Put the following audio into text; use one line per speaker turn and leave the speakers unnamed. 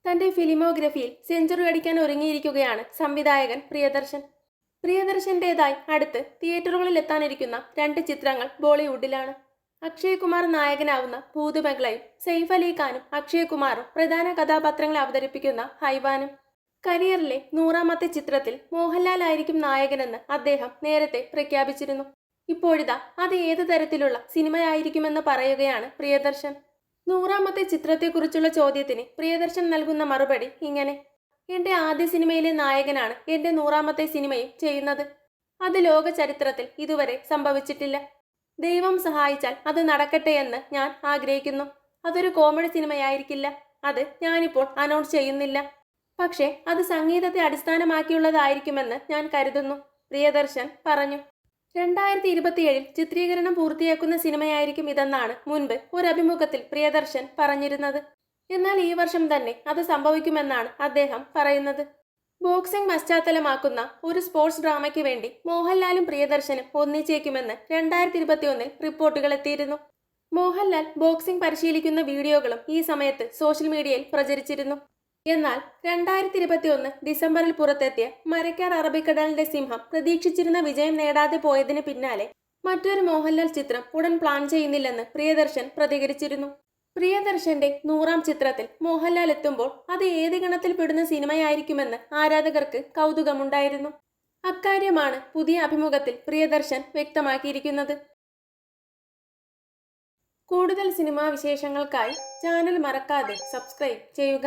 തന്റെ ഫിലിമോഗ്രഫിയിൽ സെഞ്ചുറി അടിക്കാൻ ഒരുങ്ങിയിരിക്കുകയാണ് സംവിധായകൻ പ്രിയദർശൻ. പ്രിയദർശന്റേതായി അടുത്ത് തിയേറ്ററുകളിൽ എത്താനിരിക്കുന്ന 2 ചിത്രങ്ങൾ ബോളിവുഡിലാണ്. അക്ഷയ് കുമാർ നായകനാവുന്ന ഭൂതബംഗ്ലയും സെയ്ഫ് അലി ഖാനും അക്ഷയ് കുമാറും പ്രധാന കഥാപാത്രങ്ങളെ അവതരിപ്പിക്കുന്ന ഹൈവാനും. കരിയറിലെ 100ാമത്തെ ചിത്രത്തിൽ മോഹൻലാൽ ആയിരിക്കും നായകനെന്ന് അദ്ദേഹം നേരത്തെ പ്രഖ്യാപിച്ചിരുന്നു. ഇപ്പോഴിതാ അത് ഏത് തരത്തിലുള്ള സിനിമയായിരിക്കുമെന്ന് പറയുകയാണ് പ്രിയദർശൻ. 100ാമത്തെ ചിത്രത്തെക്കുറിച്ചുള്ള ചോദ്യത്തിന് പ്രിയദർശൻ നൽകുന്ന മറുപടി ഇങ്ങനെ: എന്റെ ആദ്യ സിനിമയിലെ നായകനാണ് എന്റെ 100ാമത്തെ സിനിമയും ചെയ്യുന്നത്. അത് ലോക ചരിത്രത്തിൽ ഇതുവരെ സംഭവിച്ചിട്ടില്ല. ദൈവം സഹായിച്ചാൽ അത് നടക്കട്ടെ എന്ന് ഞാൻ ആഗ്രഹിക്കുന്നു. അതൊരു കോമഡി സിനിമയായിരിക്കില്ല. അത് ഞാനിപ്പോൾ അനൗൺസ് ചെയ്യുന്നില്ല. പക്ഷേ അത് സംഗീതത്തെ അടിസ്ഥാനമാക്കിയുള്ളതായിരിക്കുമെന്ന് ഞാൻ കരുതുന്നു, പ്രിയദർശൻ പറഞ്ഞു. 2027 ചിത്രീകരണം പൂർത്തിയാക്കുന്ന സിനിമയായിരിക്കും ഇതെന്നാണ് മുൻപ് ഒരു അഭിമുഖത്തിൽ പ്രിയദർശൻ പറഞ്ഞിരുന്നത്. എന്നാൽ ഈ വർഷം തന്നെ അത് സംഭവിക്കുമെന്നാണ് അദ്ദേഹം പറയുന്നത്. ബോക്സിംഗ് പശ്ചാത്തലമാക്കുന്ന ഒരു സ്പോർട്സ് ഡ്രാമയ്ക്ക് വേണ്ടി മോഹൻലാലും പ്രിയദർശനും ഒന്നിച്ചേക്കുമെന്ന് 2021 റിപ്പോർട്ടുകൾ എത്തിയിരുന്നു. മോഹൻലാൽ ബോക്സിംഗ് പരിശീലിക്കുന്ന വീഡിയോകളും ഈ സമയത്ത് സോഷ്യൽ മീഡിയയിൽ പ്രചരിച്ചിരുന്നു. എന്നാൽ 2021 ഡിസംബറിൽ പുറത്തെത്തിയ മരക്കാർ അറബിക്കടലിന്റെ സിംഹം പ്രതീക്ഷിച്ചിരുന്ന വിജയം നേടാതെ പോയതിന് പിന്നാലെ മറ്റൊരു മോഹൻലാൽ ചിത്രം ഉടൻ പ്ലാൻ ചെയ്യുന്നില്ലെന്ന് പ്രിയദർശൻ പ്രതികരിച്ചിരുന്നു. പ്രിയദർശന്റെ 100ാം ചിത്രത്തിൽ മോഹൻലാൽ എത്തുമ്പോൾ അത് ഏത് ഗണത്തിൽ പെടുന്ന സിനിമയായിരിക്കുമെന്ന് ആരാധകർക്ക് കൗതുകമുണ്ടായിരുന്നു. അക്കാര്യമാണ് പുതിയ അഭിമുഖത്തിൽ പ്രിയദർശൻ വ്യക്തമാക്കിയിരിക്കുന്നത്. കൂടുതൽ സിനിമാ വിശേഷങ്ങൾക്കായി ചാനൽ മറക്കാതെ സബ്സ്ക്രൈബ് ചെയ്യുക.